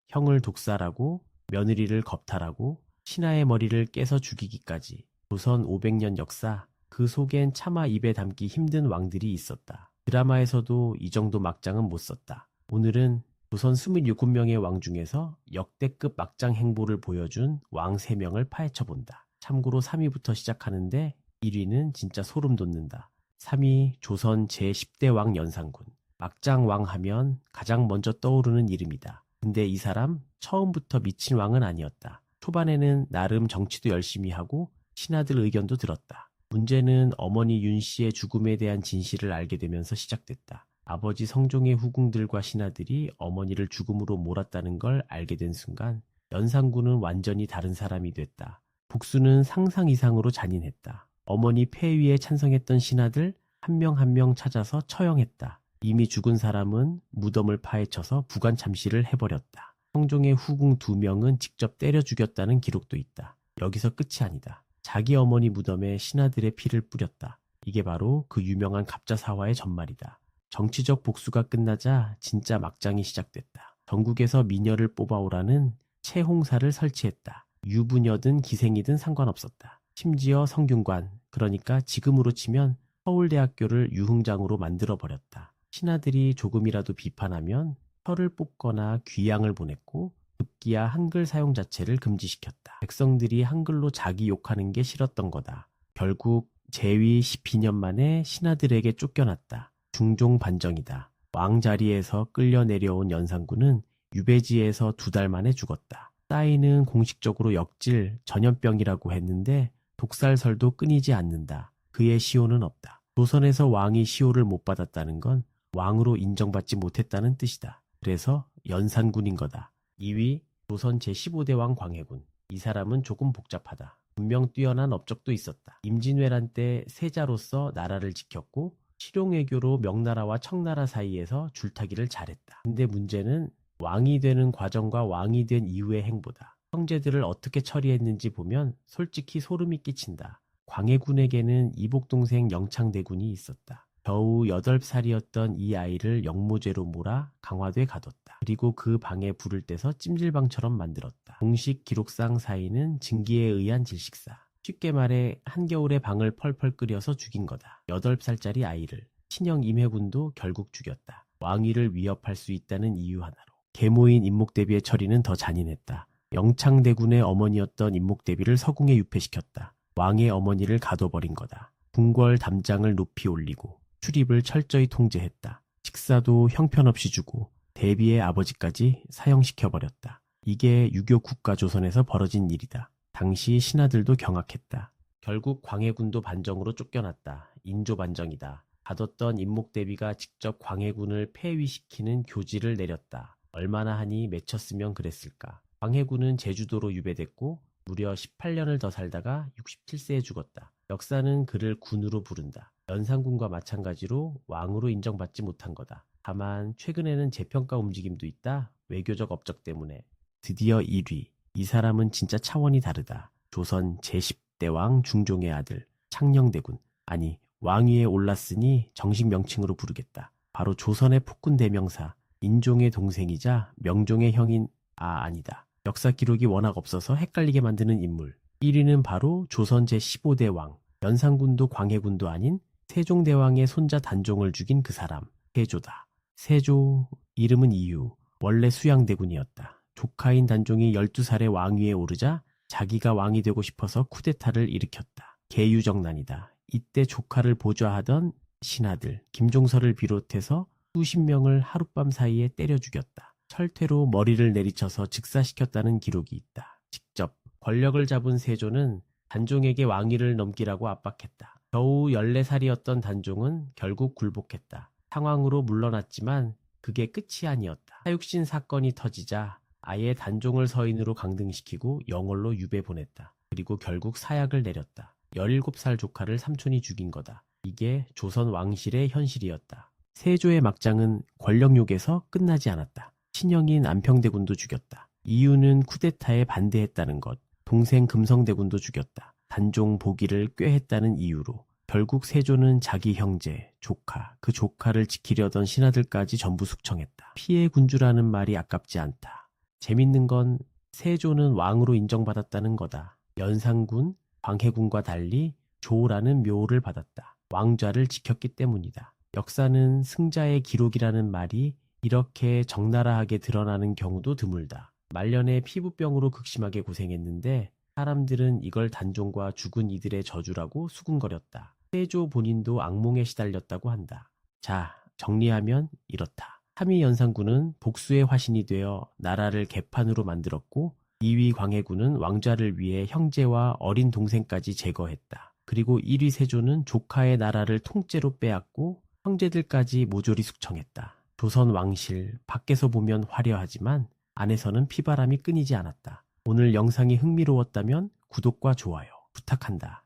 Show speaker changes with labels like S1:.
S1: 형을 독살하고 며느리를 겁탈하고 신하의 머리를 깨서 죽이기까지 조선 500년 역사, 그 속엔 차마 입에 담기 힘든 왕들이 있었다. 드라마에서도 이 정도 막장은 못 썼다. 오늘은 조선 27명의 왕 중에서 역대급 막장 행보를 보여준 왕 3명을 파헤쳐본다. 참고로 3위부터 시작하는데 1위는 진짜 소름 돋는다. 3위 조선 제10대 왕 연산군. 막장 왕 하면 가장 먼저 떠오르는 이름이다. 근데 이 사람 처음부터 미친 왕은 아니었다. 초반에는 나름 정치도 열심히 하고 신하들 의견도 들었다. 문제는 어머니 윤 씨의 죽음에 대한 진실을 알게 되면서 시작됐다. 아버지 성종의 후궁들과 신하들이 어머니를 죽음으로 몰았다는 걸 알게 된 순간 연산군은 완전히 다른 사람이 됐다. 복수는 상상 이상으로 잔인했다. 어머니 폐위에 찬성했던 신하들 한 명 한 명 찾아서 처형했다. 이미 죽은 사람은 무덤을 파헤쳐서 부관 참시를 해버렸다. 성종의 후궁 2명은 직접 때려 죽였다는 기록도 있다. 여기서 끝이 아니다. 자기 어머니 무덤에 신하들의 피를 뿌렸다. 이게 바로 그 유명한 갑자사화의 전말이다. 정치적 복수가 끝나자 진짜 막장이 시작됐다. 전국에서 미녀를 뽑아오라는 채홍사를 설치했다. 유부녀든 기생이든 상관없었다. 심지어 성균관, 그러니까 지금으로 치면 서울대학교를 유흥장으로 만들어버렸다. 신하들이 조금이라도 비판하면 혀를 뽑거나 귀양을 보냈고 급기야 한글 사용 자체를 금지시켰다. 백성들이 한글로 자기 욕하는 게 싫었던 거다. 결국 재위 12년 만에 신하들에게 쫓겨났다. 중종 반정이다. 왕 자리에서 끌려 내려온 연산군은 유배지에서 2달 만에 죽었다. 싸이는 공식적으로 역질, 전염병이라고 했는데 독살설도 끊이지 않는다. 그의 시효는 없다. 조선에서 왕이 시효를 못 받았다는 건 왕으로 인정받지 못했다는 뜻이다. 그래서 연산군인 거다. 2위 조선 제15대 왕 광해군. 이 사람은 조금 복잡하다. 분명 뛰어난 업적도 있었다. 임진왜란 때 세자로서 나라를 지켰고 실용외교로 명나라와 청나라 사이에서 줄타기를 잘했다. 근데 문제는 왕이 되는 과정과 왕이 된 이후의 행보다. 형제들을 어떻게 처리했는지 보면 솔직히 소름이 끼친다. 광해군에게는 이복동생 영창대군이 있었다. 겨우 8살이었던 이 아이를 영모죄로 몰아 강화도에 가뒀다. 그리고 그 방에 불을 떼서 찜질방처럼 만들었다. 공식 기록상 사인은 증기에 의한 질식사. 쉽게 말해 한겨울에 방을 펄펄 끓여서 죽인 거다. 8살짜리 아이를. 친형 임해군도 결국 죽였다. 왕위를 위협할 수 있다는 이유 하나로. 계모인 임목대비의 처리는 더 잔인했다. 영창대군의 어머니였던 임목대비를 서궁에 유폐시켰다. 왕의 어머니를 가둬버린 거다. 궁궐 담장을 높이 올리고 출입을 철저히 통제했다. 식사도 형편없이 주고 대비의 아버지까지 사형시켜버렸다. 이게 유교 국가 조선에서 벌어진 일이다. 당시 신하들도 경악했다. 결국 광해군도 반정으로 쫓겨났다. 인조반정이다. 가뒀던 임목대비가 직접 광해군을 폐위시키는 교지를 내렸다. 얼마나 하니 맺혔으면 그랬을까. 광해군은 제주도로 유배됐고 무려 18년을 더 살다가 67세에 죽었다. 역사는 그를 군으로 부른다. 연산군과 마찬가지로 왕으로 인정받지 못한 거다. 다만 최근에는 재평가 움직임도 있다. 외교적 업적 때문에. 드디어 1위. 이 사람은 진짜 차원이 다르다. 조선 제10대 왕 중종의 아들 창녕대군. 아니 왕위에 올랐으니 정식 명칭으로 부르겠다. 바로 조선의 폭군 대명사 인종의 동생이자 명종의 형인 아니다. 역사 기록이 워낙 없어서 헷갈리게 만드는 인물. 1위는 바로 조선 제15대 왕. 연산군도 광해군도 아닌 세종대왕의 손자 단종을 죽인 그 사람. 세조다. 세조 이름은 이유. 원래 수양대군이었다. 조카인 단종이 12살에 왕위에 오르자 자기가 왕이 되고 싶어서 쿠데타를 일으켰다. 계유정난이다. 이때 조카를 보좌하던 신하들 김종서를 비롯해서 수십 명을 하룻밤 사이에 때려 죽였다. 철퇴로 머리를 내리쳐서 즉사시켰다는 기록이 있다. 직접 권력을 잡은 세조는 단종에게 왕위를 넘기라고 압박했다. 겨우 14살이었던 단종은 결국 굴복했다. 상황으로 물러났지만 그게 끝이 아니었다. 사육신 사건이 터지자 아예 단종을 서인으로 강등시키고 영월로 유배 보냈다. 그리고 결국 사약을 내렸다. 17살 조카를 삼촌이 죽인 거다. 이게 조선 왕실의 현실이었다. 세조의 막장은 권력욕에서 끝나지 않았다. 친형인 안평대군도 죽였다. 이유는 쿠데타에 반대했다는 것. 동생 금성대군도 죽였다. 단종 보기를 꾀했다는 이유로. 결국 세조는 자기 형제, 조카, 그 조카를 지키려던 신하들까지 전부 숙청했다. 피해 군주라는 말이 아깝지 않다. 재밌는 건 세조는 왕으로 인정받았다는 거다. 연산군, 광해군과 달리 조라는 묘를 받았다. 왕좌를 지켰기 때문이다. 역사는 승자의 기록이라는 말이 이렇게 적나라하게 드러나는 경우도 드물다. 말년에 피부병으로 극심하게 고생했는데 사람들은 이걸 단종과 죽은 이들의 저주라고 수군거렸다. 세조 본인도 악몽에 시달렸다고 한다. 자, 정리하면 이렇다. 3위 연산군은 복수의 화신이 되어 나라를 개판으로 만들었고 2위 광해군은 왕좌를 위해 형제와 어린 동생까지 제거했다. 그리고 1위 세조는 조카의 나라를 통째로 빼앗고 형제들까지 모조리 숙청했다. 조선 왕실, 밖에서 보면 화려하지만 안에서는 피바람이 끊이지 않았다. 오늘 영상이 흥미로웠다면 구독과 좋아요 부탁한다.